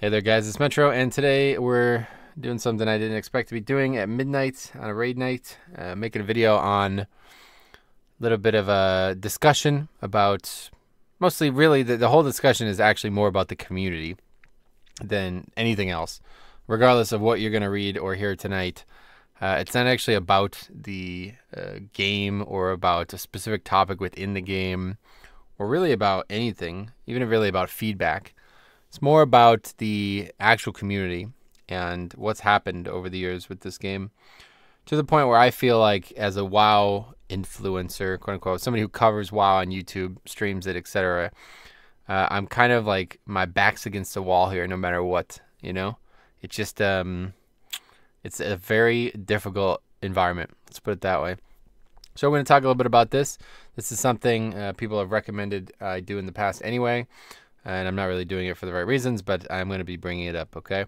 Hey there guys, it's Metro, and today we're doing something I didn't expect to be doing at midnight on a raid night, making a video on a little bit of a discussion about, mostly really the whole discussion is actually more about the community than anything else. Regardless of what you're going to read or hear tonight, it's not actually about the game or about a specific topic within the game or really about anything, even really about feedback. It's more about the actual community and what's happened over the years with this game, to the point where I feel like as a WoW influencer, quote unquote, somebody who covers WoW on YouTube, streams it, etc., I'm kind of like my back's against the wall here no matter what, you know? It's just, it's a very difficult environment, let's put it that way. So we're going to talk a little bit about this. This is something people have recommended I do in the past anyway. And I'm not really doing it for the right reasons, but I'm going to be bringing it up, okay?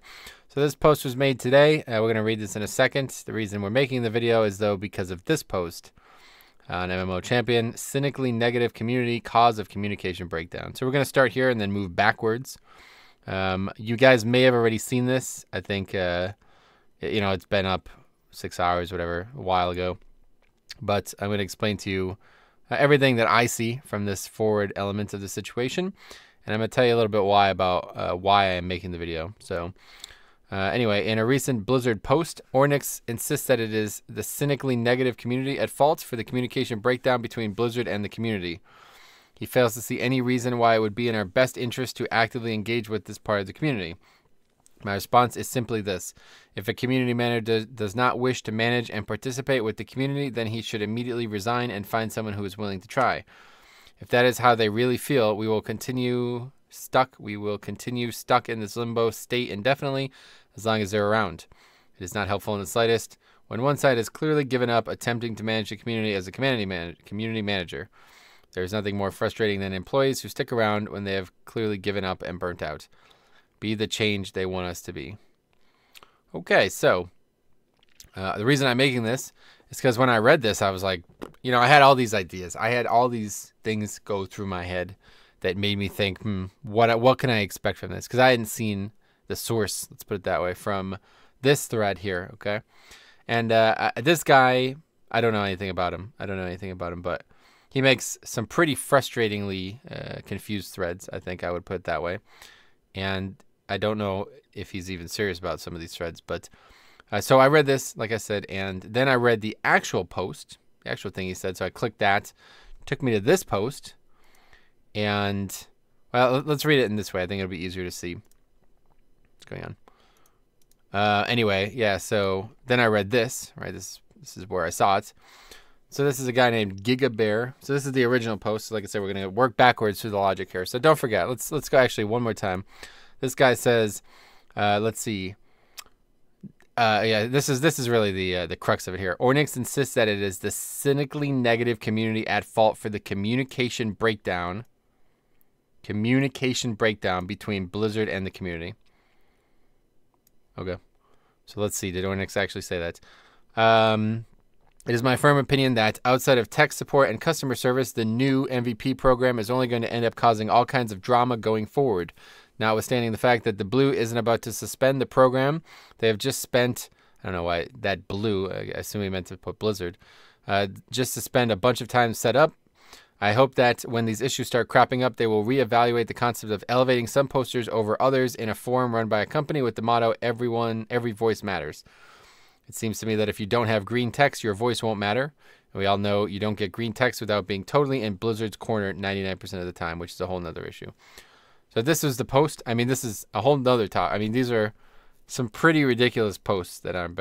So this post was made today. We're going to read this in a second. The reason we're making the video is, though, because of this post on MMO Champion, Cynically Negative Community, Cause of Communication Breakdown. So we're going to start here and then move backwards. You guys may have already seen this. I think, it's been up 6 hours, whatever, a while ago. But I'm going to explain to you everything that I see from this forward element of the situation. And I'm going to tell you a little bit why I'm making the video. So anyway, in a recent Blizzard post, Ornyx insists that it is the cynically negative community at fault for the communication breakdown between Blizzard and the community. He fails to see any reason why it would be in our best interest to actively engage with this part of the community. My response is simply this. If a community manager does not wish to manage and participate with the community, then he should immediately resign and find someone who is willing to try. If that is how they really feel, we will continue stuck in this limbo state indefinitely as long as they're around. It is not helpful in the slightest when one side has clearly given up attempting to manage the community as a community manager. There is nothing more frustrating than employees who stick around when they have clearly given up and burnt out. Be the change they want us to be. Okay, so the reason I'm making this is because when I read this, I was like, I had all these ideas. I had all these things go through my head that made me think, what can I expect from this? Because I hadn't seen the source, let's put it that way, from this thread here, okay? And this guy, I don't know anything about him. But he makes some pretty frustratingly confused threads, I think I would put it that way. And I don't know if he's even serious about some of these threads, but so I read this, like I said, and then I read the actual post, the actual thing he said. So I clicked that, took me to this post, and, well, let's read it in this way. I think it'll be easier to see what's going on. Anyway, yeah, so then I read this, right? This is where I saw it. So this is a guy named GigaBear. So this is the original post. So like I said, we're going to work backwards through the logic here. So don't forget, let's go actually one more time. This guy says, let's see. Yeah, this is really the crux of it here. Ornyx insists that it is the cynically negative community at fault for the communication breakdown between Blizzard and the community. Okay, so let's see. Did Ornyx actually say that? It is my firm opinion that outside of tech support and customer service, the new MVP program is only going to end up causing all kinds of drama going forward. Notwithstanding the fact that the Blue isn't about to suspend the program, they have just spent, I don't know why that Blue, I assume he meant to put Blizzard, just to spend a bunch of time set up. I hope that when these issues start cropping up, they will reevaluate the concept of elevating some posters over others in a forum run by a company with the motto, every voice matters. It seems to me that if you don't have green text, your voice won't matter. And we all know you don't get green text without being totally in Blizzard's corner 99% of the time, which is a whole nother issue. So this is the post. I mean, this is a whole nother topic. I mean, these are some pretty ridiculous posts that I've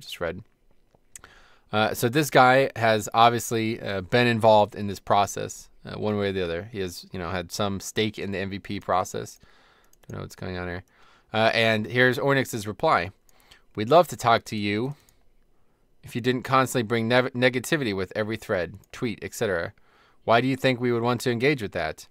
just read. So this guy has obviously been involved in this process one way or the other. He has, had some stake in the MVP process. Don't know what's going on here. And here's Ornyx's reply. We'd love to talk to you if you didn't constantly bring negativity with every thread, tweet, etc. Why do you think we would want to engage with that?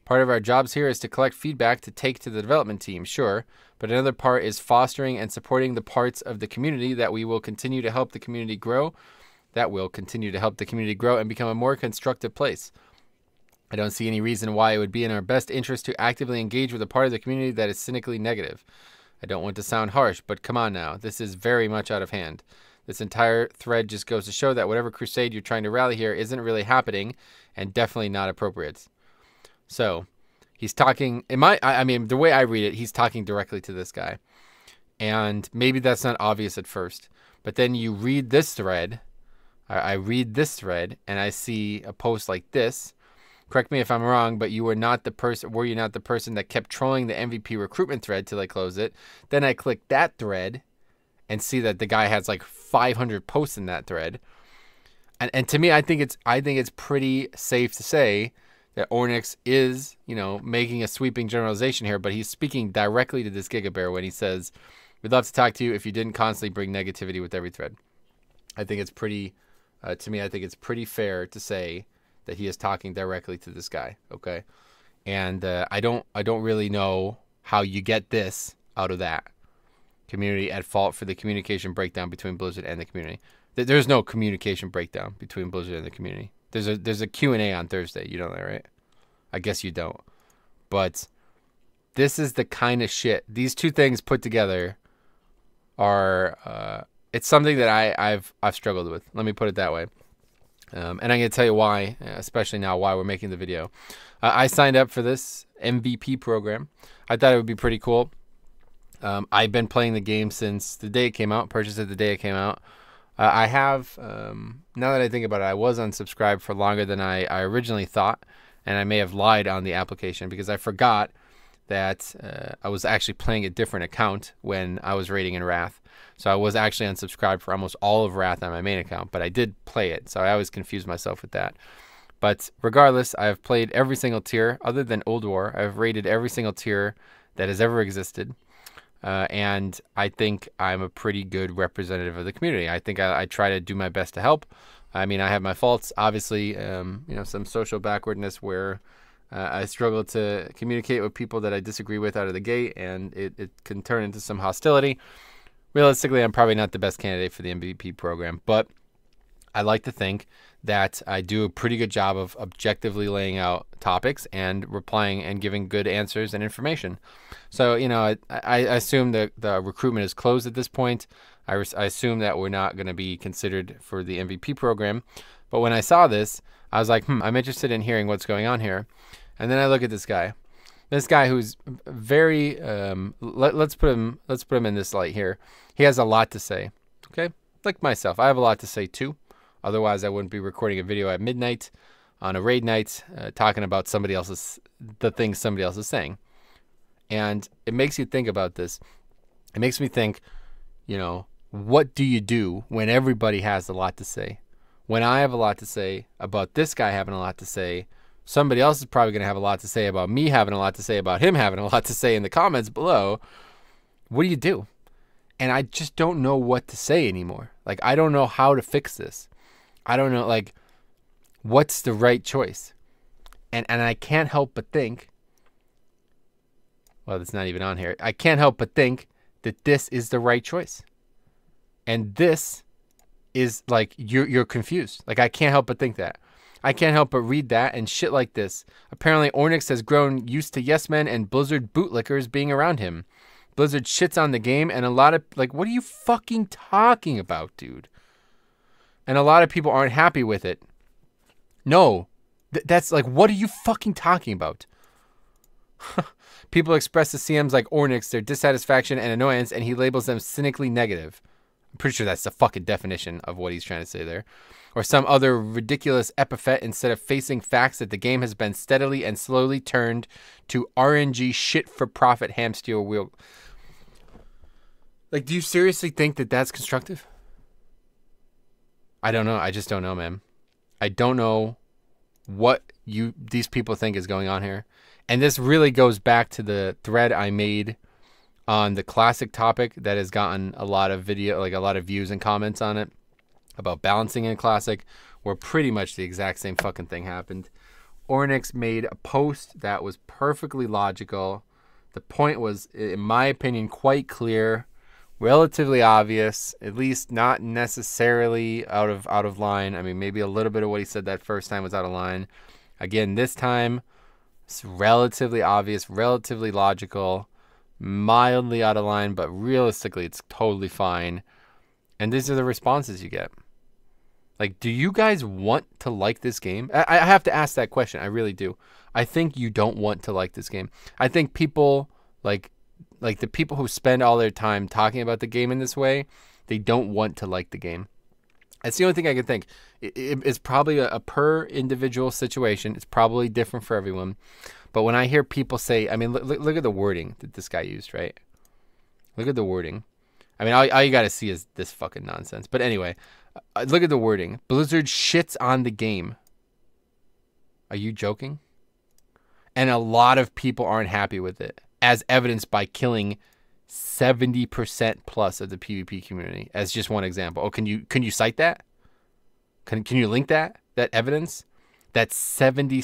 Part of our jobs here is to collect feedback to take to the development team, sure, but another part is fostering and supporting the parts of the community that will continue to help the community grow and become a more constructive place. I don't see any reason why it would be in our best interest to actively engage with a part of the community that is cynically negative. I don't want to sound harsh, but come on now. This is very much out of hand. This entire thread just goes to show that whatever crusade you're trying to rally here isn't really happening and definitely not appropriate. So he's talking, I mean, the way I read it, he's talking directly to this guy. And maybe that's not obvious at first, but then you read this thread. I read this thread and I see a post like this. Correct me if I'm wrong, but were you not the person that kept trolling the MVP recruitment thread till I close it? Then I click that thread and see that the guy has like 500 posts in that thread. And to me, I think it's pretty safe to say that Ornyx is, you know, making a sweeping generalization here, but he's speaking directly to this Gigabear when he says, "We'd love to talk to you if you didn't constantly bring negativity with every thread." I think it's pretty, to me, I think it's pretty fair to say that he is talking directly to this guy, okay? And I don't really know how you get this out of that. Community at fault for the communication breakdown between Blizzard and the community. There's no communication breakdown between Blizzard and the community. There's a Q&A on Thursday. You know that, right? I guess you don't. But this is the kind of shit. These two things put together are it's something that I've struggled with. Let me put it that way. And I'm going to tell you why, especially now, why we're making the video. I signed up for this MVP program. I thought it would be pretty cool. I've been playing the game since the day it came out, purchased it the day it came out. I have, now that I think about it, I was unsubscribed for longer than I originally thought, and I may have lied on the application because I forgot that I was actually playing a different account when I was raiding in Wrath. So I was actually unsubscribed for almost all of Wrath on my main account, but I did play it, so I always confuse myself with that. But regardless, I've played every single tier other than Old War. I've raided every single tier that has ever existed. And I think I'm a pretty good representative of the community. I think I try to do my best to help. I mean, I have my faults, obviously, you know, some social backwardness where I struggle to communicate with people that I disagree with out of the gate, and it can turn into some hostility. Realistically, I'm probably not the best candidate for the MVP program, but I like to think that I do a pretty good job of objectively laying out topics and replying and giving good answers and information. So, you know, I assume that the recruitment is closed at this point. I assume that we're not going to be considered for the MVP program. But when I saw this, I was like, I'm interested in hearing what's going on here. And then I look at this guy. This guy who's very, let's put him in this light here. He has a lot to say, okay? Like myself, I have a lot to say too. Otherwise, I wouldn't be recording a video at midnight on a raid night talking about the things somebody else is saying. And it makes you think about this. It makes me think, you know, what do you do when everybody has a lot to say? When I have a lot to say about this guy having a lot to say, somebody else is probably going to have a lot to say about me having a lot to say about him having a lot to say in the comments below. What do you do? And I just don't know what to say anymore. Like, I don't know how to fix this. I don't know, like, what's the right choice? And I can't help but think, well, it's not even on here. I can't help but think that this is the right choice. And this is, like, you're confused. Like, I can't help but think that. I can't help but read that and shit like this. Apparently, Ornyx has grown used to yes men and Blizzard bootlickers being around him. Blizzard shits on the game, and a lot of, like, what are you fucking talking about, dude? And a lot of people aren't happy with it. No. That's like, what are you fucking talking about? People express to CMs like Ornyx their dissatisfaction and annoyance, and he labels them cynically negative. I'm pretty sure that's the fucking definition of what he's trying to say there. Or some other ridiculous epithet instead of facing facts that the game has been steadily and slowly turned to RNG shit-for-profit hamster wheel. Like, do you seriously think that that's constructive? I don't know. I just don't know, man. I don't know what these people think is going on here. And this really goes back to the thread I made on the classic topic that has gotten a lot of a lot of views and comments on it about balancing in classic, where pretty much the exact same fucking thing happened. Ornyx made a post that was perfectly logical. The point was, in my opinion, quite clear, relatively obvious, at least not necessarily out of line. I mean, maybe a little bit of what he said that first time was out of line. Again, this time, it's relatively obvious, relatively logical, mildly out of line, but realistically, it's totally fine. And these are the responses you get. Like, do you guys want to like this game? I have to ask that question. I really do. I think you don't want to like this game. I think people, like the people who spend all their time talking about the game in this way, they don't want to like the game. That's the only thing I can think. It's probably a per individual situation. It's probably different for everyone. But when I hear people say, I mean, look at the wording that this guy used, right? Look at the wording. I mean, all you got to see is this fucking nonsense. But anyway, look at the wording. Blizzard shits on the game. Are you joking? And a lot of people aren't happy with it, as evidenced by killing 70% plus of the PvP community, as just one example. Oh, can you cite that? Can you link that evidence? That 70+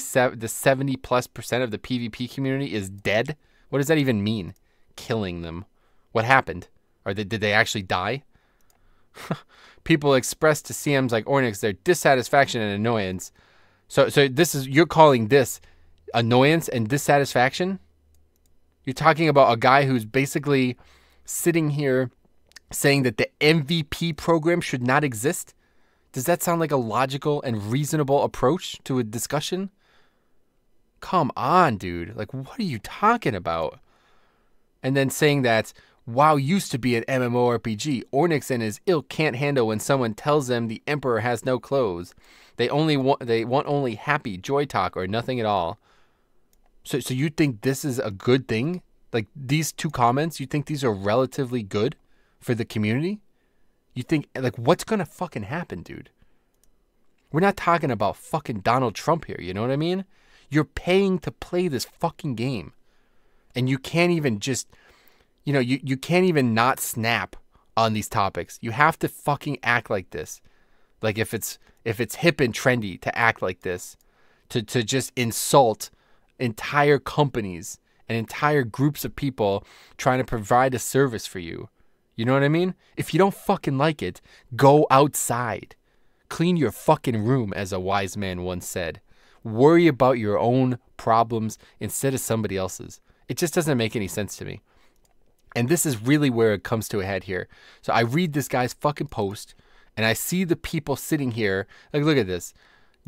% of the PvP community is dead? What does that even mean? Killing them. What happened? Or did they actually die? People express to CMs like Ornyx their dissatisfaction and annoyance. So you're calling this annoyance and dissatisfaction? You're talking about a guy who's basically sitting here saying that the MVP program should not exist? Does that sound like a logical and reasonable approach to a discussion? Come on, dude. Like, what are you talking about? And then saying that WoW used to be an MMORPG. Ornyx and his ilk can't handle when someone tells them the Emperor has no clothes. They want only happy joy talk or nothing at all. So you think this is a good thing? Like, these two comments, you think these are relatively good for the community? You think, like, what's gonna fucking happen, dude? We're not talking about fucking Donald Trump here, you know what I mean? You're paying to play this fucking game. And you can't even just, you know, you can't even not snap on these topics. You have to fucking act like this. Like, if it's hip and trendy to act like this, to just insult entire companies and entire groups of people trying to provide a service for you. You know what I mean? If you don't fucking like it, go outside. Clean your fucking room, as a wise man once said. Worry about your own problems instead of somebody else's. It just doesn't make any sense to me. And this is really where it comes to a head here. So I read this guy's fucking post, and I see the people sitting here. Like, look at this.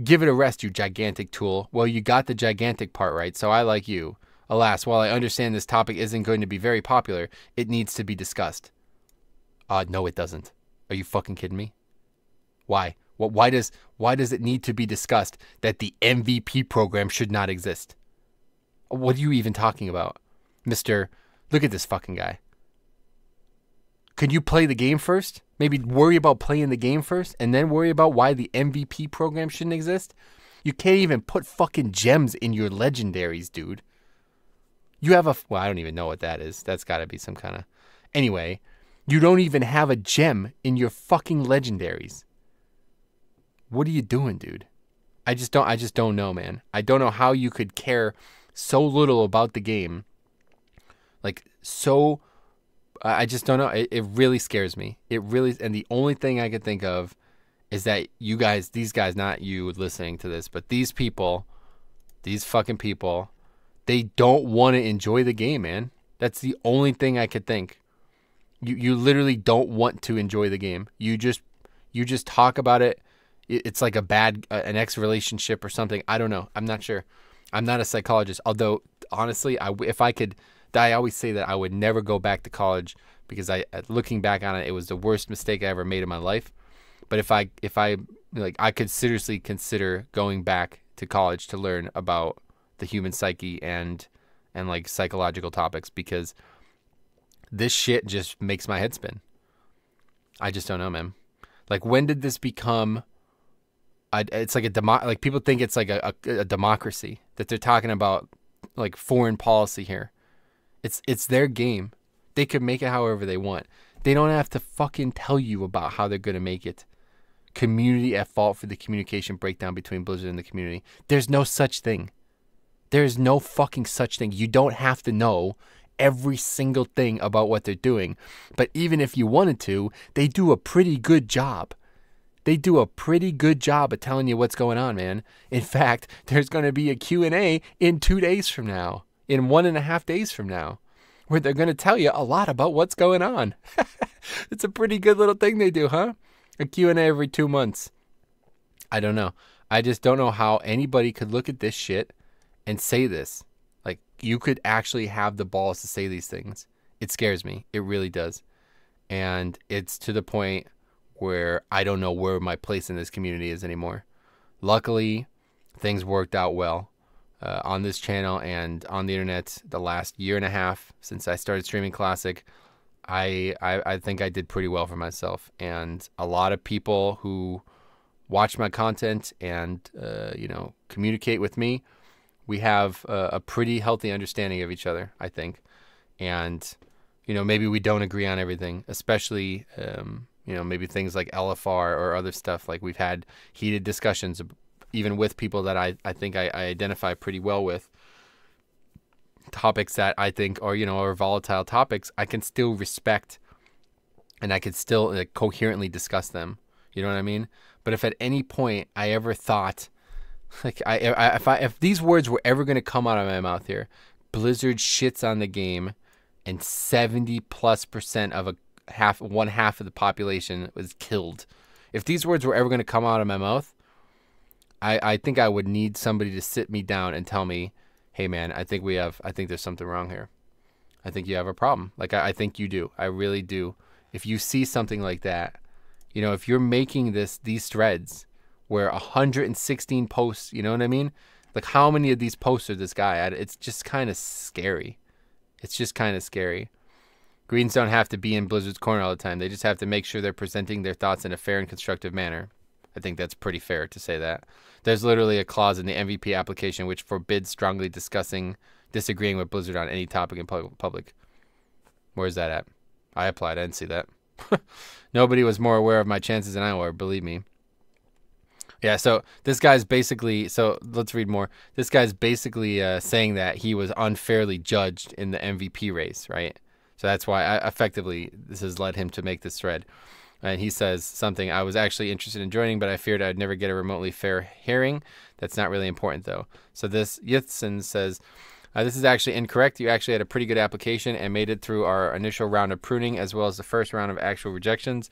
Give it a rest, you gigantic tool. Well, you got the gigantic part right, so I like you. Alas, while I understand this topic isn't going to be very popular, it needs to be discussed. No, it doesn't. Are you fucking kidding me? Why? Why does it need to be discussed that the MVP program should not exist? What are you even talking about? Mr. Look at this fucking guy. Could you play the game first? Maybe worry about playing the game first and then worry about why the MVP program shouldn't exist? You can't even put fucking gems in your legendaries, dude. You have well, I don't even know what that is. That's got to be some kind of... Anyway, you don't even have a gem in your fucking legendaries. What are you doing, dude? I just don't know, man. I don't know how you could care so little about the game. Like, so... I just don't know. It really scares me. It really... And the only thing I could think of is that you guys... These guys, not you listening to this, but these people... These fucking people... They don't want to enjoy the game, man. That's the only thing I could think. You literally don't want to enjoy the game. You just talk about it. It's like an ex relationship or something. I don't know. I'm not sure. I'm not a psychologist. Although honestly, if I could, I always say that I would never go back to college because looking back on it, it was the worst mistake I ever made in my life. But if I I could seriously consider going back to college to learn about the human psyche and like psychological topics, because this shit just makes my head spin. I just don't know, man. Like, when did this become it's like like people think it's like a democracy, that they're talking about like foreign policy here. It's their game. They could make it however they want. They don't have to fucking tell you about how they're going to make it. Community at fault for the communication breakdown between Blizzard and the community. There's no such thing. There's no fucking such thing. You don't have to know every single thing about what they're doing. But even if you wanted to, they do a pretty good job. They do a pretty good job of telling you what's going on, man. In fact, there's going to be a Q&A in 2 days from now, in 1.5 days from now, where they're going to tell you a lot about what's going on. It's a pretty good little thing they do, huh? A Q&A every 2 months. I don't know. I just don't know how anybody could look at this shit and say this. Like, you could actually have the balls to say these things. It scares me. It really does. And it's to the point where I don't know where my place in this community is anymore. Luckily, things worked out well on this channel and on the internet the last 1.5 years since I started streaming Classic. I think I did pretty well for myself. And a lot of people who watch my content and, you know, communicate with me, we have a pretty healthy understanding of each other, I think. And, you know, maybe we don't agree on everything, especially, you know, maybe things like LFR or other stuff. Like, we've had heated discussions, even with people that I think I identify pretty well with. Topics that I think are, you know, are volatile topics, I can still respect and I can still like, coherently discuss them. You know what I mean? But if at any point I ever thought, like, if these words were ever going to come out of my mouth here, Blizzard shits on the game and 70+% of one half of the population was killed. If these words were ever going to come out of my mouth, I think I would need somebody to sit me down and tell me, hey man, I think there's something wrong here. I think you have a problem. Like, I think you do. I really do. If you see something like that, you know, if you're making these threads where 116 posts, you know what I mean? Like, how many of these posts are this guy at? It's just kind of scary. It's just kind of scary. Greens don't have to be in Blizzard's corner all the time. They just have to make sure they're presenting their thoughts in a fair and constructive manner. I think that's pretty fair to say that. There's literally a clause in the MVP application which forbids strongly disagreeing with Blizzard on any topic in public. Where's that at? I applied. I didn't see that. Nobody was more aware of my chances than I were, believe me. Yeah, so this guy's basically, so let's read more. This guy's basically saying that he was unfairly judged in the MVP race, right? So that's why effectively this has led him to make this thread. And he says something, I was actually interested in joining, but I feared I'd never get a remotely fair hearing. That's not really important, though. So this Yithson says, this is actually incorrect. You actually had a pretty good application and made it through our initial round of pruning as well as the first round of actual rejections.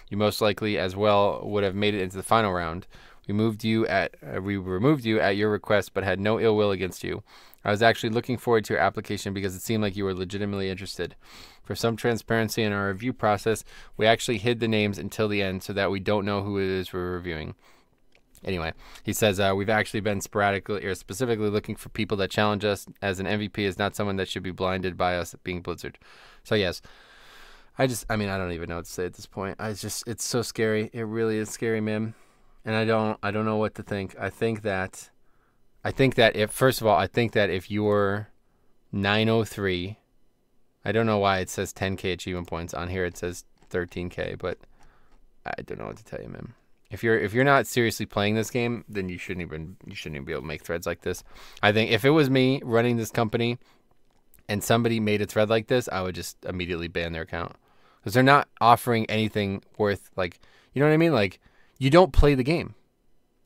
You most likely as well would have made it into the final round. We removed you at your request, but had no ill will against you. I was actually looking forward to your application because it seemed like you were legitimately interested. For some transparency in our review process, we actually hid the names until the end so that we don't know who it is we're reviewing. Anyway, he says, we've actually been sporadically or specifically looking for people that challenge us, as an MVP is not someone that should be blinded by us being Blizzard. So yes, I mean, I don't even know what to say at this point. It's so scary. It really is scary, man. And I don't know what to think. I think that if, first of all, I think that if you're 903, I don't know why it says 10K achievement points. On here it says 13K, but I don't know what to tell you, man. If you're not seriously playing this game, then you shouldn't even be able to make threads like this. I think if it was me running this company and somebody made a thread like this, I would just immediately ban their account. Because they're not offering anything worth, like, you know what I mean? Like, you don't play the game.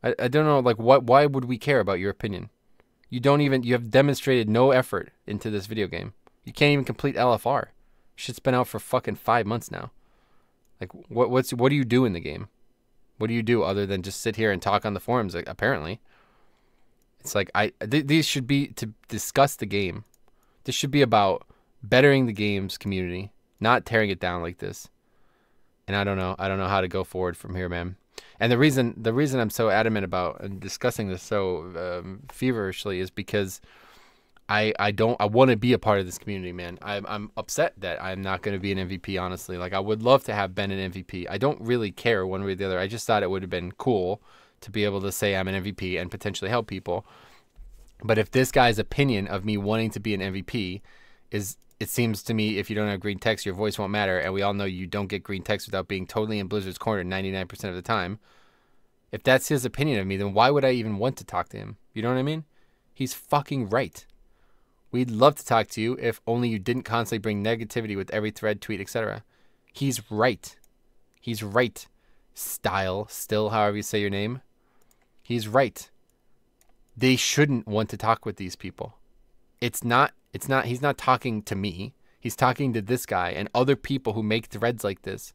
I don't know, like, why would we care about your opinion? You have demonstrated no effort into this video game. You can't even complete LFR. Shit's been out for fucking 5 months now. Like, what do you do in the game? What do you do other than just sit here and talk on the forums, like, apparently? It's like, these should be to discuss the game. This should be about bettering the game's community, not tearing it down like this. And I don't know how to go forward from here, man. And the reason I'm so adamant about discussing this so feverishly is because I want to be a part of this community, man. I'm upset that I'm not going to be an MVP, honestly. Like, I would love to have been an MVP. I don't really care one way or the other. I just thought it would have been cool to be able to say I'm an MVP and potentially help people. But if this guy's opinion of me wanting to be an MVP is, it seems to me, if you don't have green text, your voice won't matter. And we all know you don't get green text without being totally in Blizzard's corner 99% of the time. If that's his opinion of me, then why would I even want to talk to him? You know what I mean? He's fucking right. We'd love to talk to you if only you didn't constantly bring negativity with every thread, tweet, etc. He's right. He's right. Still, however you say your name, he's right. They shouldn't want to talk with these people. He's not talking to me. He's talking to this guy and other people who make threads like this,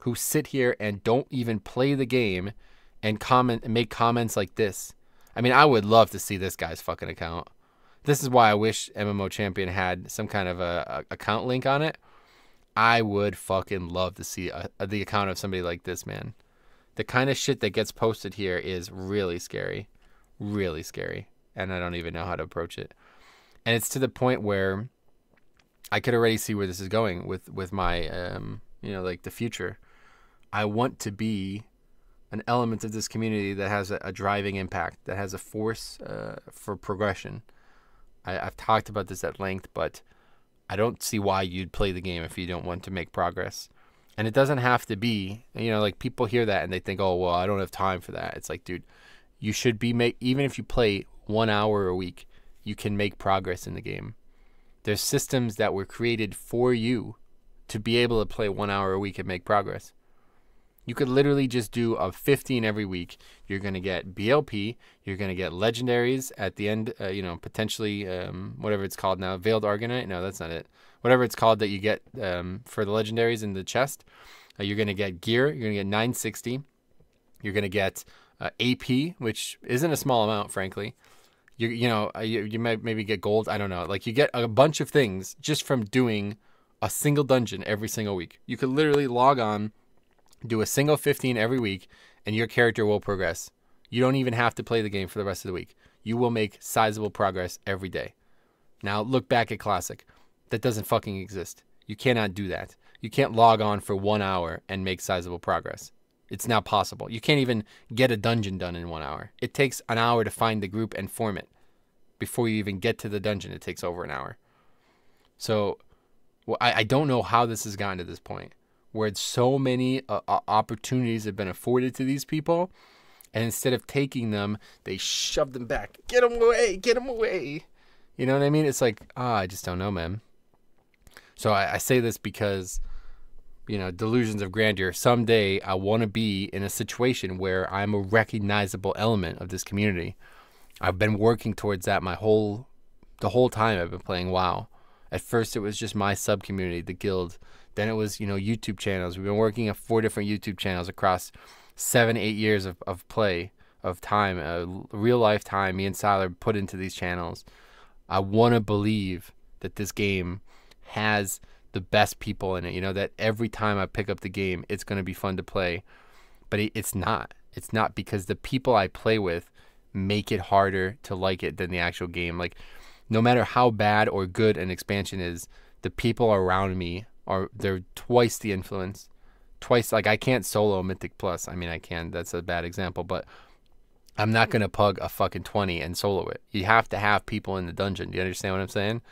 who sit here and don't even play the game and comment and make comments like this. I mean, I would love to see this guy's fucking account. This is why I wish MMO Champion had some kind of a account link on it. I would fucking love to see the account of somebody like this, man. The kind of shit that gets posted here is really scary. Really scary. And I don't even know how to approach it. And it's to the point where I could already see where this is going with my, you know, like the future. I want to be an element of this community that has a driving impact, that has a force for progression. I've talked about this at length, but I don't see why you'd play the game if you don't want to make progress. And it doesn't have to be, you know, like people hear that and they think, oh, well, I don't have time for that. It's like, dude, you should be even if you play 1 hour a week, you can make progress in the game. There's systems that were created for you to be able to play 1 hour a week and make progress. You could literally just do a 15 every week. You're going to get BLP. You're going to get legendaries at the end, you know, potentially whatever it's called now. Veiled Argonite? No, that's not it. Whatever it's called that you get for the legendaries in the chest. You're going to get gear. You're going to get 960. You're going to get AP, which isn't a small amount, frankly. You might maybe get gold. I don't know. Like, you get a bunch of things just from doing a single dungeon every single week. You could literally log on, do a single 15 every week, and your character will progress. You don't even have to play the game for the rest of the week. You will make sizable progress every day. Now, look back at Classic. That doesn't fucking exist. You cannot do that. You can't log on for 1 hour and make sizable progress. It's not possible. You can't even get a dungeon done in 1 hour. It takes an hour to find the group and form it. Before you even get to the dungeon, it takes over an hour. So, well, I don't know how this has gotten to this point, where so many opportunities have been afforded to these people, and instead of taking them, they shove them back. Get them away! Get them away! You know what I mean? It's like, I just don't know, man. So I say this because, you know, delusions of grandeur. Someday I want to be in a situation where I'm a recognizable element of this community. I've been working towards that the whole time I've been playing WoW. At first it was just my sub community, the guild. Then it was, you know, YouTube channels. We've been working at 4 different YouTube channels across 7-8 years of play, of time, real life time me and Syiler put into these channels. I want to believe that this game has the best people in it, you know, that every time I pick up the game, it's going to be fun to play. But it's not. It's not, because the people I play with make it harder to like it than the actual game. Like, no matter how bad or good an expansion is, the people around me they're twice the influence. Twice. Like, I can't solo Mythic Plus. I mean, I can. That's a bad example, but I'm not going to pug a fucking 20 and solo it. You have to have people in the dungeon. Do you understand what I'm saying?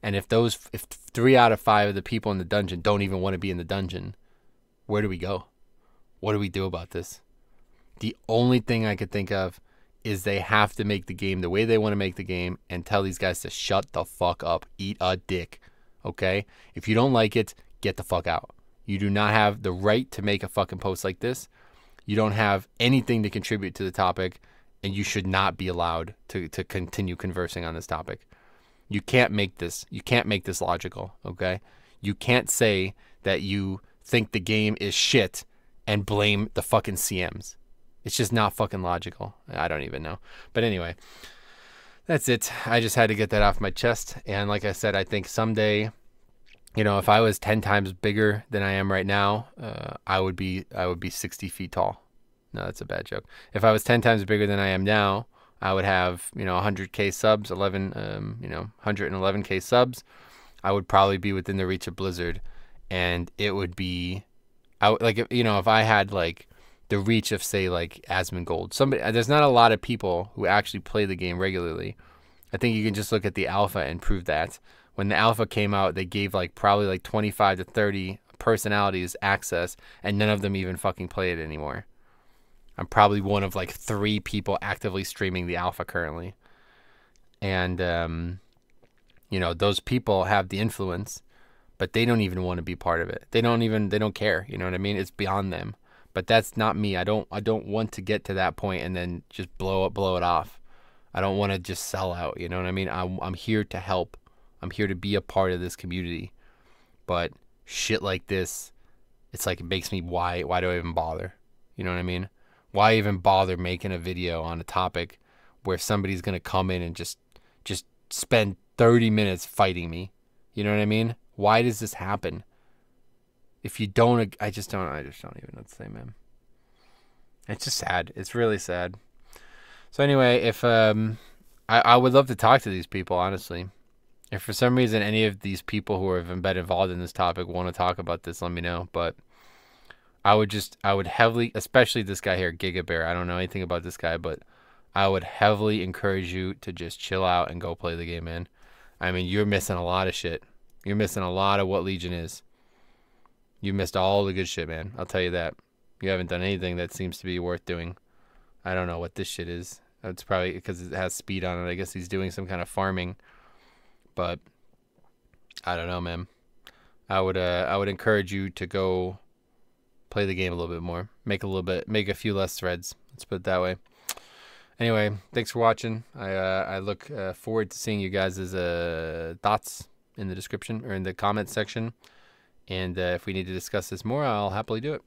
And if 3 out of 5 of the people in the dungeon don't even want to be in the dungeon, where do we go? What do we do about this? The only thing I could think of is they have to make the game the way they want to make the game and tell these guys to shut the fuck up. Eat a dick. Okay? If you don't like it, get the fuck out. You do not have the right to make a fucking post like this. You don't have anything to contribute to the topic, and you should not be allowed to continue conversing on this topic. You can't make this logical, okay? You can't say that you think the game is shit and blame the fucking CMs. It's just not fucking logical. I don't even know. But anyway, that's it. I just had to get that off my chest. And like I said, I think someday, you know, if I was 10 times bigger than I am right now, I would be 60 feet tall. No, that's a bad joke. If I was 10 times bigger than I am now, I would have, you know, 100K subs, 111K subs. I would probably be within the reach of Blizzard, and it would be, if I had like the reach of, say, like Asmongold. There's not a lot of people who actually play the game regularly. I think you can just look at the alpha and prove that. When the alpha came out, they gave probably like 25 to 30 personalities access, and none of them even fucking play it anymore. I'm probably one of like 3 people actively streaming the alpha currently. And, those people have the influence, but they don't even want to be part of it. They don't care. You know what I mean? It's beyond them. But that's not me. I don't want to get to that point and then just blow it off. I don't want to just sell out. You know what I mean? I'm here to help. I'm here to be a part of this community. But shit like this, it's like it makes me, why do I even bother? You know what I mean? Why even bother making a video on a topic where somebody's gonna come in and just spend 30 minutes fighting me? You know what I mean? Why does this happen? If you don't, I just don't even know what to say, man. It's just sad. It's really sad. So anyway, if I would love to talk to these people, honestly. If for some reason any of these people who have been involved in this topic want to talk about this, let me know. But I would heavily, especially this guy here, GigaBear. I don't know anything about this guy, but I would heavily encourage you to just chill out and go play the game, man. I mean, you're missing a lot of shit. You're missing a lot of what Legion is. You missed all the good shit, man. I'll tell you that. You haven't done anything that seems to be worth doing. I don't know what this shit is. It's probably because it has speed on it. I guess he's doing some kind of farming. But I don't know, man. I would encourage you to go play the game a little bit more. Make a few less threads. Let's put it that way. Anyway, thanks for watching. I look forward to seeing you guys' thoughts in the description or in the comment section. And if we need to discuss this more, I'll happily do it.